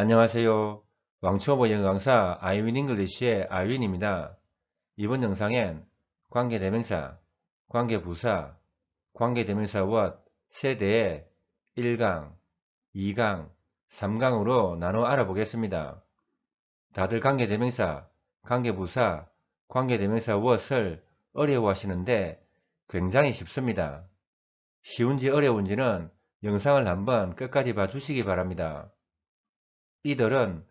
안녕하세요. 왕초보 영어 강사 아이윈 잉글리시의 아이윈입니다. 이번 영상엔 관계대명사, 관계부사, 관계대명사 what 세 대의 1강, 2강, 3강으로 나눠 알아보겠습니다. 다들 관계대명사, 관계부사, 관계대명사 what을 어려워하시는데 굉장히 쉽습니다. 쉬운지 어려운지는 영상을 한번 끝까지 봐주시기 바랍니다. 이들은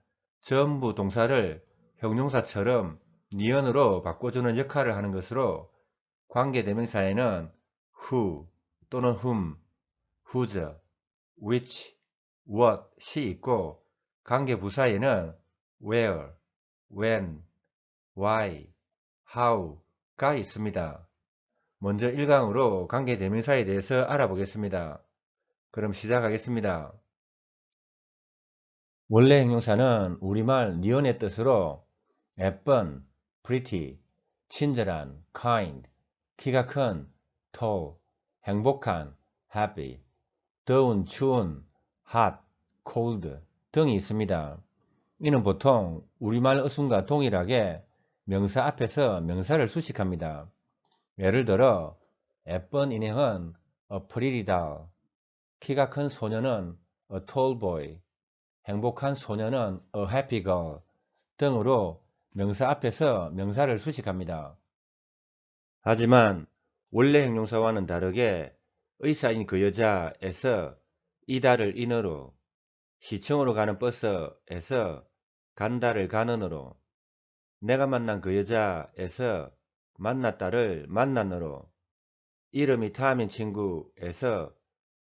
전부 동사를 형용사처럼 니은으로 바꿔주는 역할을 하는 것으로 관계대명사에는 who 또는 whom, whose, which, what이 있고 관계부사에는 where, when, why, how가 있습니다. 먼저 1강으로 관계대명사에 대해서 알아보겠습니다. 그럼 시작하겠습니다. 원래 형용사는 우리말 니은의 뜻으로 예쁜, pretty, 친절한, kind, 키가 큰, tall, 행복한, happy, 더운, 추운, hot, cold 등이 있습니다. 이는 보통 우리말 어순과 동일하게 명사 앞에서 명사를 수식합니다. 예를 들어 예쁜 인형은 a pretty doll, 키가 큰 소녀는 a tall boy, 행복한 소녀는 a happy girl 등으로 명사 앞에서 명사를 수식합니다. 하지만 원래 형용사와는 다르게 의사인 그 여자에서 이다를 인으로, 시청으로 가는 버스에서 간다를 가는으로, 내가 만난 그 여자에서 만났다를 만난으로, 이름이 타민 친구에서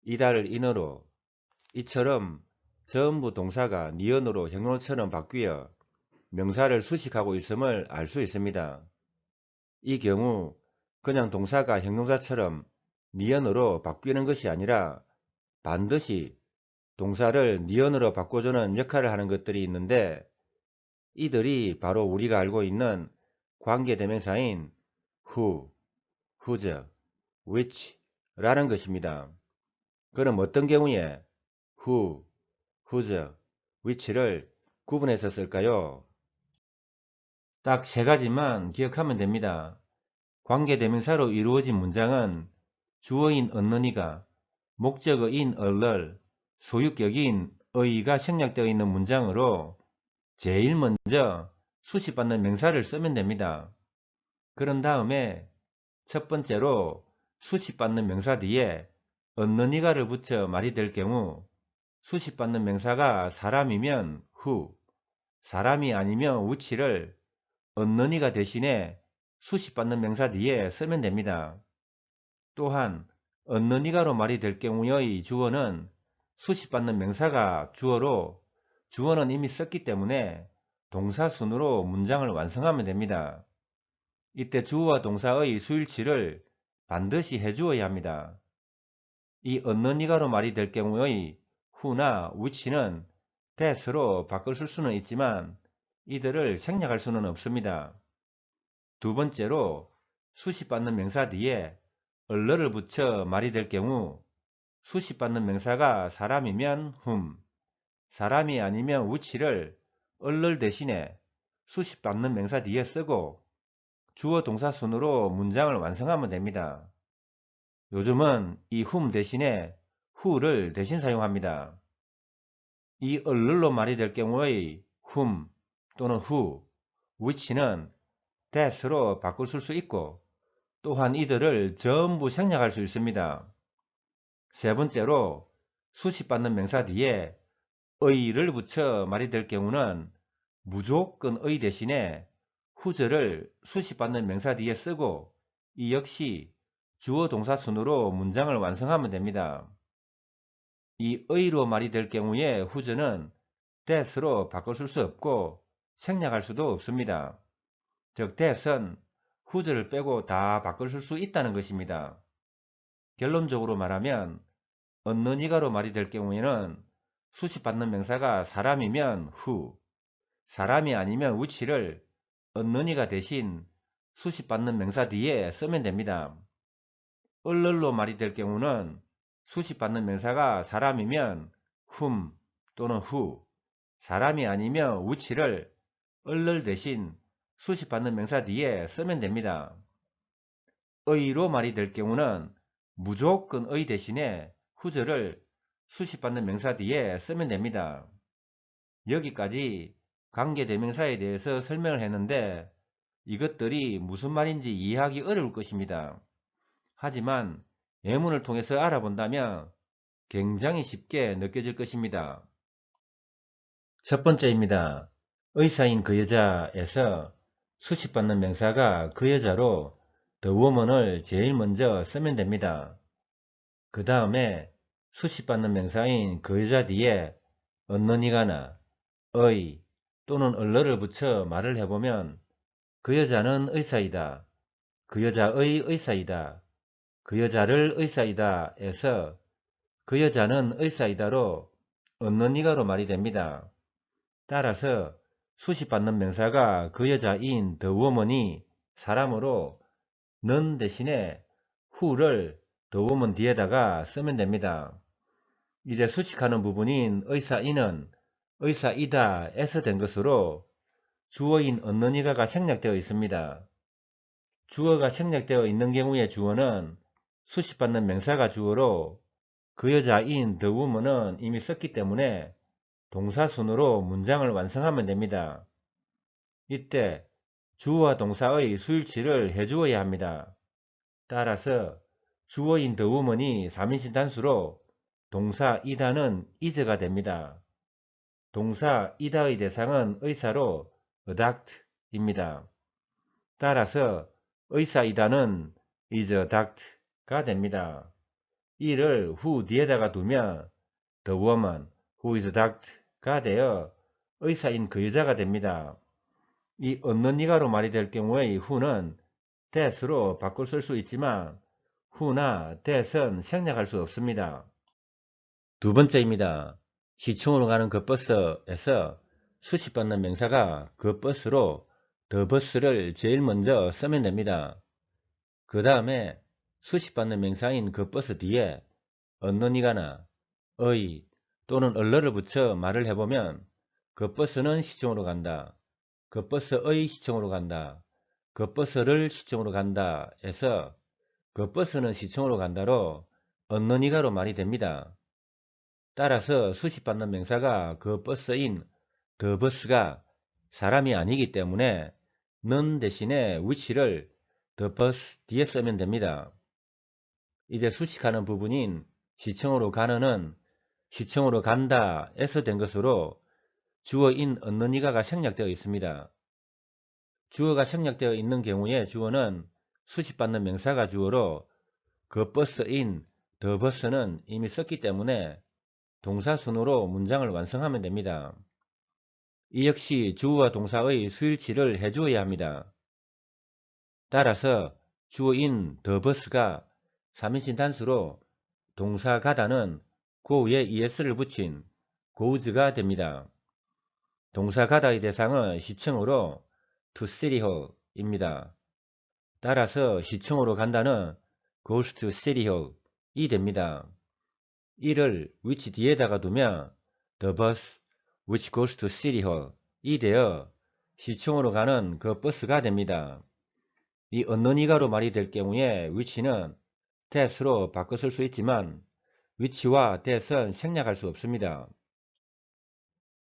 이다를 인으로, 이처럼 전부 동사가 니은으로 형용사처럼 바뀌어 명사를 수식하고 있음을 알 수 있습니다. 이 경우 그냥 동사가 형용사처럼 니은으로 바뀌는 것이 아니라 반드시 동사를 니은으로 바꿔주는 역할을 하는 것들이 있는데 이들이 바로 우리가 알고 있는 관계대명사인 who, whose, which 라는 것입니다. 그럼 어떤 경우에 who, whose, which를 구분해서 쓸까요? 딱 세 가지만 기억하면 됩니다. 관계대명사로 이루어진 문장은 주어인 얻느니가, 목적어인 얼럴, 소유격인 의가 생략되어 있는 문장으로 제일 먼저 수식받는 명사를 쓰면 됩니다. 그런 다음에 첫 번째로 수식받는 명사 뒤에 얻느니가를 붙여 말이 될 경우 수식받는 명사가 사람이면 who, 사람이 아니면 which를 얻느니가 대신에 수식받는 명사 뒤에 쓰면 됩니다. 또한 얻느니가로 말이 될 경우의 주어는 수식받는 명사가 주어로 주어는 이미 썼기 때문에 동사순으로 문장을 완성하면 됩니다. 이때 주어와 동사의 수일치를 반드시 해주어야 합니다. 이 얻느니가로 말이 될 경우의 who나 which는 that으로 바꿔 쓸 수는 있지만 이들을 생략할 수는 없습니다. 두 번째로 수식받는 명사 뒤에 얼러를 붙여 말이 될 경우 수식받는 명사가 사람이면 whom, 사람이 아니면 which를 얼럴 대신에 수식받는 명사 뒤에 쓰고 주어 동사 순으로 문장을 완성하면 됩니다. 요즘은 이 whom 대신에 who를 대신 사용합니다. 이 얼럴로 말이 될 경우의 whom 또는 who, which는 that으로 바꿀 수 있고 또한 이들을 전부 생략할 수 있습니다. 세 번째로 수식받는 명사 뒤에 의를 붙여 말이 될 경우는 무조건 의 대신에 whose를 수식받는 명사 뒤에 쓰고 이 역시 주어 동사 순으로 문장을 완성하면 됩니다. 이 의로 말이 될 경우에 whose는 that으로 바꿔 쓸 수 없고 생략할 수도 없습니다. 즉 that은 whose를 빼고 다 바꿔 쓸 수 있다는 것입니다. 결론적으로 말하면 얻느니가로 말이 될 경우에는 수식받는 명사가 사람이면 who, 사람이 아니면 which를 얻느니가 대신 수식받는 명사 뒤에 쓰면 됩니다. 얼럴로 말이 될 경우는 수식받는 명사가 사람이면 whom 또는 who, 사람이 아니면 which를 얼럴 대신 수식받는 명사 뒤에 쓰면 됩니다. 의로 말이 될 경우는 무조건 의 대신에 whose를 수식받는 명사 뒤에 쓰면 됩니다. 여기까지 관계대명사에 대해서 설명을 했는데 이것들이 무슨 말인지 이해하기 어려울 것입니다. 하지만 예문을 통해서 알아본다면 굉장히 쉽게 느껴질 것입니다. 첫 번째입니다. 의사인 그 여자에서 수식받는 명사가 그 여자로 the woman을 제일 먼저 쓰면 됩니다. 그 다음에 수식받는 명사인 그 여자 뒤에 언너니가나 의 또는 얼러를 붙여 말을 해보면 그 여자는 의사이다. 그 여자의 의사이다. 그 여자를 의사이다 에서 그 여자는 의사이다로 언너니가로 말이 됩니다. 따라서 수식받는 명사가 그 여자인 the woman이 사람으로 넌 대신에 who를 the woman 뒤에다가 쓰면 됩니다. 이제 수식하는 부분인 의사인은 의사이다 에서 된 것으로 주어인 언너니가가 생략되어 있습니다. 주어가 생략되어 있는 경우의 주어는 수식받는 명사가 주어로 그 여자인 the woman은 이미 썼기 때문에 동사순으로 문장을 완성하면 됩니다. 이때 주어와 동사의 수일치를 해주어야 합니다. 따라서 주어인 the woman이 3인칭 단수로 동사 이다는 is가 됩니다. 동사 이다의 대상은 의사로 adact입니다. 따라서 의사이다는 is adact가 됩니다. 이를 who 뒤에다가 두면 the woman who is adact가 되어 의사인 그 여자가 됩니다. 이 언너니가로 말이 될 경우의 who는 that으로 바꿔 쓸 수 있지만 who나 that은 생략할 수 없습니다. 두 번째입니다. 시청으로 가는 그 버스에서 수식받는 명사가 그 버스로 the bus를 제일 먼저 쓰면 됩니다. 그 다음에 수식받는 명사인 그 버스 뒤에 언너니가나 의 또는 얼러를 붙여 말을 해보면 그 버스는 시청으로 간다. 그 버스의 시청으로 간다. 그 버스를 시청으로 간다 에서 그 버스는 시청으로 간다로 언너니가로 말이 됩니다. 따라서 수식받는 명사가 그 버스인 the bus가 사람이 아니기 때문에 넌 대신에 which를 the bus 뒤에 쓰면 됩니다. 이제 수식하는 부분인 시청으로 가는은 시청으로 간다 에서 된 것으로 주어인 언너니가가 생략되어 있습니다. 주어가 생략되어 있는 경우에 주어는 수식받는 명사가 주어로 그 버스인 the bus는 이미 썼기 때문에 동사순으로 문장을 완성하면 됩니다. 이 역시 주어와 동사의 수일치를 해주어야 합니다. 따라서 주어인 the bus가 3인칭 단수로 동사 가다는 고에 es를 붙인 goes가 됩니다. 동사 가다의 대상은 시청으로 to city hall입니다. 따라서 시청으로 간다는 goes to city hall이 됩니다. 이를 which 뒤에다가 두면 the bus which goes to city hall이 되어 시청으로 가는 그 버스가 됩니다. 이 언너니가로 말이 될 경우에 which는 that으로 바꿔 쓸 수 있지만 which와 that은 생략할 수 없습니다.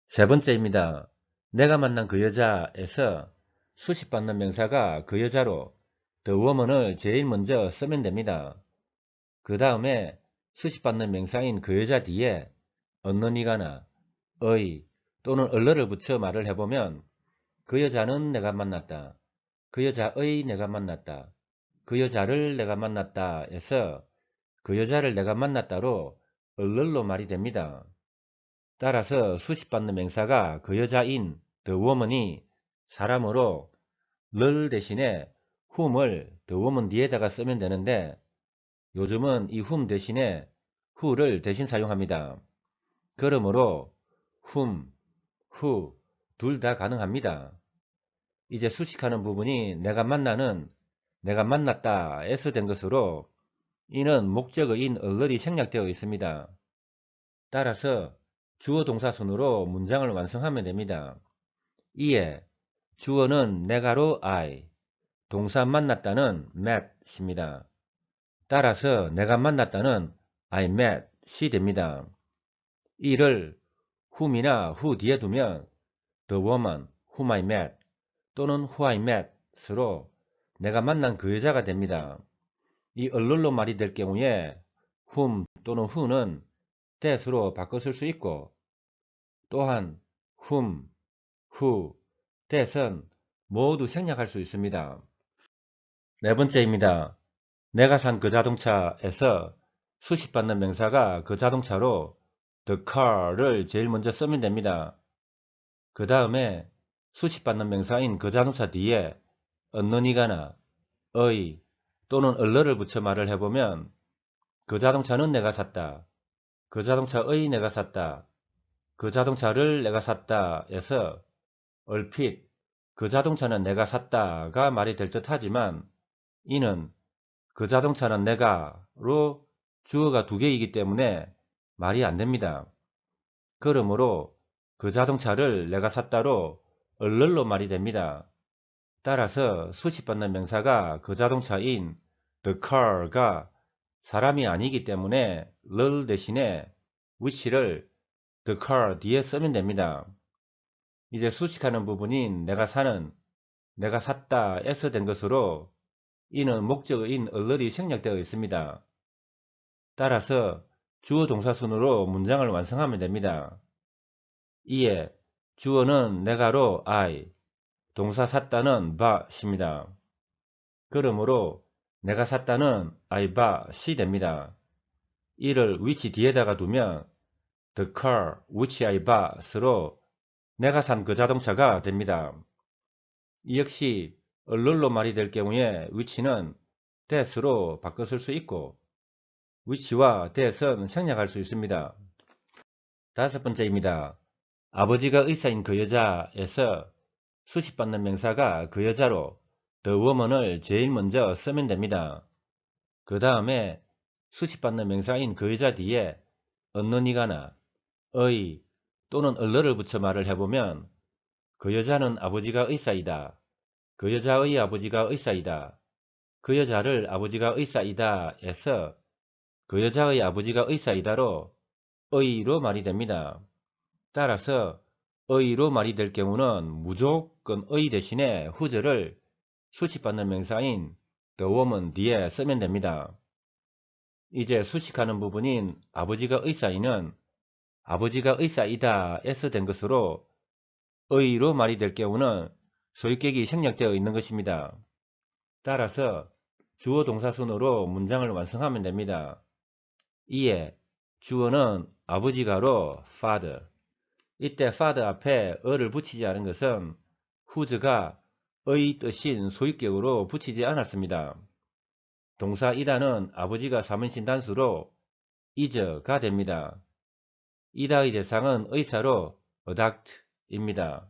세 번째입니다. 내가 만난 그 여자에서 수식받는 명사가 그 여자로 the woman을 제일 먼저 쓰면 됩니다. 그 다음에 수식받는 명사인 그 여자 뒤에 언너니가나 의 또는 얼러를 붙여 말을 해보면 그 여자는 내가 만났다. 그 여자의 내가 만났다. 그 여자를 내가 만났다 에서 그 여자를 내가 만났다로 얼럴로 말이 됩니다. 따라서 수식받는 명사가 그 여자인 the woman이 사람으로 를 대신에 whom을 the woman 뒤에다가 쓰면 되는데 요즘은 이 whom 대신에 who를 대신 사용합니다. 그러므로 whom, who 둘 다 가능합니다. 이제 수식하는 부분이 내가 만나는 내가 만났다 에서 된 것으로 이는 목적어인 얼럴이 생략되어 있습니다. 따라서 주어 동사 순으로 문장을 완성하면 됩니다. 이에 주어는 내가로 I, 동사 만났다는 met입니다. 따라서 내가 만났다는 I met이 됩니다. 이를 whom이나 who 뒤에 두면 the woman whom I met 또는 who I met으로 내가 만난 그 여자가 됩니다. 이 얼룰로 말이 될 경우에 whom 또는 who는 that으로 바꿔 쓸 수 있고 또한 whom, who, that은 모두 생략할 수 있습니다. 네 번째입니다. 내가 산 그 자동차에서 수식받는 명사가 그 자동차로 the car를 제일 먼저 쓰면 됩니다. 그 다음에 수식받는 명사인 그 자동차 뒤에 언론이가나 의 또는 얼러를 붙여 말을 해보면 그 자동차는 내가 샀다. 그 자동차의 내가 샀다. 그 자동차를 내가 샀다 에서 얼핏 그 자동차는 내가 샀다가 말이 될 듯 하지만 이는 그 자동차는 내가로 주어가 두 개이기 때문에 말이 안 됩니다. 그러므로 그 자동차를 내가 샀다로 얼럴로 말이 됩니다. 따라서 수식받는 명사가 그 자동차인 the car가 사람이 아니기 때문에 를 대신에 which를 the car 뒤에 쓰면 됩니다. 이제 수식하는 부분인 내가 사는, 내가 샀다에서 된 것으로 이는 목적어인 얼럴이 생략되어 있습니다. 따라서 주어 동사 순으로 문장을 완성하면 됩니다. 이에 주어는 내가로 I, 동사 샀다는 bought 입니다. 그러므로 내가 샀다는 I bought이 됩니다. 이를 which 뒤에다가 두면 the car which I bought으로 내가 산 그 자동차가 됩니다. 이 역시 얼룰로 말이 될 경우에 which는 that으로 바꿔 쓸 수 있고 which와 that은 생략할 수 있습니다. 다섯 번째입니다. 아버지가 의사인 그 여자에서 수식받는 명사가 그 여자로 the woman을 제일 먼저 쓰면 됩니다. 그 다음에 수식받는 명사인 그 여자 뒤에 언론이가나 의 또는 얼러를 붙여 말을 해보면 그 여자는 아버지가 의사이다. 그 여자의 아버지가 의사이다. 그 여자를 아버지가 의사이다 에서 그 여자의 아버지가 의사이다로 의로 말이 됩니다. 따라서 의로 말이 될 경우는 무조건 의 대신에 whose를 수식받는 명사인 the woman 뒤에 쓰면 됩니다. 이제 수식하는 부분인 아버지가 의사이는 아버지가 의사이다 에서 된 것으로 의로 말이 될 경우는 소유격이 생략되어 있는 것입니다. 따라서 주어 동사 순으로 문장을 완성하면 됩니다. 이에 주어는 아버지가로 father. 이때 father 앞에 어를 붙이지 않은 것은 whose가 의 뜻인 소유격으로 붙이지 않았습니다. 동사 이다는 아버지가 삼은신 단수로 is가 됩니다. 이다의 대상은 의사로 adact입니다.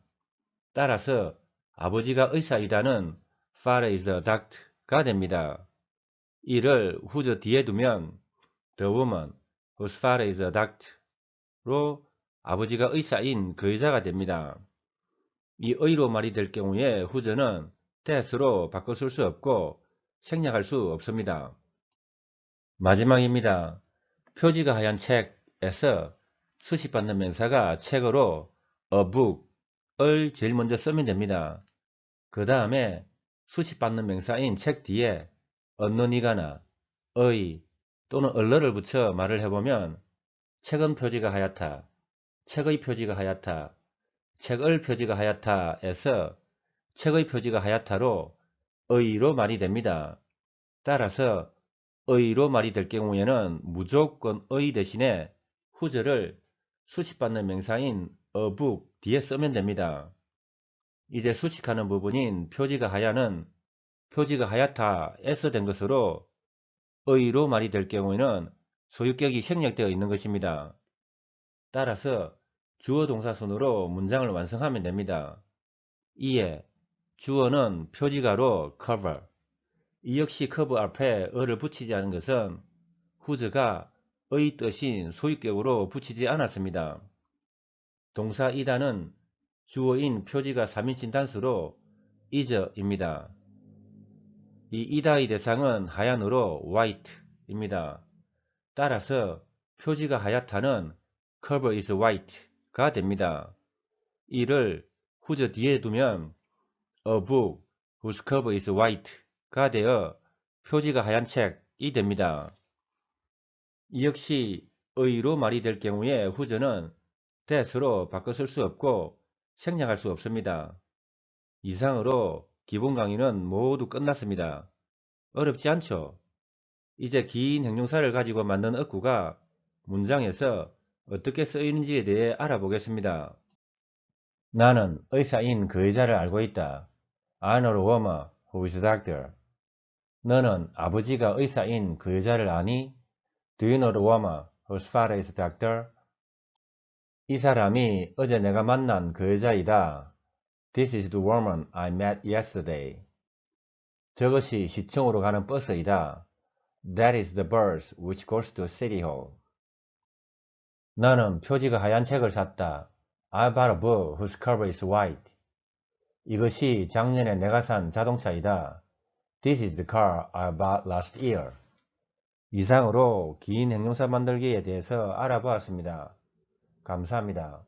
따라서 아버지가 의사이다는 father is a doctor가 됩니다. 이를 whose 뒤에 두면 the woman whose father is a doctor로 아버지가 의사인 그 여자가 됩니다. 이 의로 말이 될 경우에 whose는 that으로 바꿔 쓸 수 없고 생략할 수 없습니다. 마지막입니다. 표지가 하얀 책에서 수식받는 명사가 책으로 a book을 제일 먼저 쓰면 됩니다. 그 다음에 수식받는 명사인 책 뒤에 언론이가나 의 또는 얼러를 붙여 말을 해보면 책은 표지가 하얗다, 책의 표지가 하얗다, 책을 표지가 하얗다에서 책의 표지가 하얗다로 의로 말이 됩니다. 따라서 의로 말이 될 경우에는 무조건 의 대신에 whose를 수식받는 명사인 a book 뒤에 쓰면 됩니다. 이제 수식하는 부분인 표지가 하얀은 표지가 하얗다에서 된 것으로 의로 말이 될 경우에는 소유격이 생략되어 있는 것입니다. 따라서 주어 동사 순으로 문장을 완성하면 됩니다. 이에 주어는 표지가로 cover. 이 역시 cover 앞에 어를 붙이지 않은 것은 whose가 의 뜻인 소유격으로 붙이지 않았습니다. 동사 이다는 주어인 표지가 3인칭 단수로 is입니다. 이 이다의 대상은 하얀으로 white입니다. 따라서 표지가 하얗다는 cover is white가 됩니다. 이를 후저 뒤에 두면 a book whose cover is white가 되어 표지가 하얀 책이 됩니다. 이 역시 의로 말이 될 경우에 후저는 that으로 바꿔 쓸 수 없고 생략할 수 없습니다. 이상으로 기본 강의는 모두 끝났습니다. 어렵지 않죠? 이제 긴 형용사를 가지고 만든 어구가 문장에서 어떻게 쓰이는지에 대해 알아보겠습니다. 나는 의사인 그 여자를 알고 있다. I know a woman who is a doctor. 너는 아버지가 의사인 그 여자를 아니? Do you know the woman whose father is a doctor? 이 사람이 어제 내가 만난 그 여자이다. This is the woman I met yesterday. 저것이 시청으로 가는 버스이다. That is the bus which goes to City Hall. 나는 표지가 하얀 책을 샀다. I bought a book whose cover is white. 이것이 작년에 내가 산 자동차이다. This is the car I bought last year. 이상으로 긴 형용사 만들기에 대해서 알아보았습니다. 감사합니다.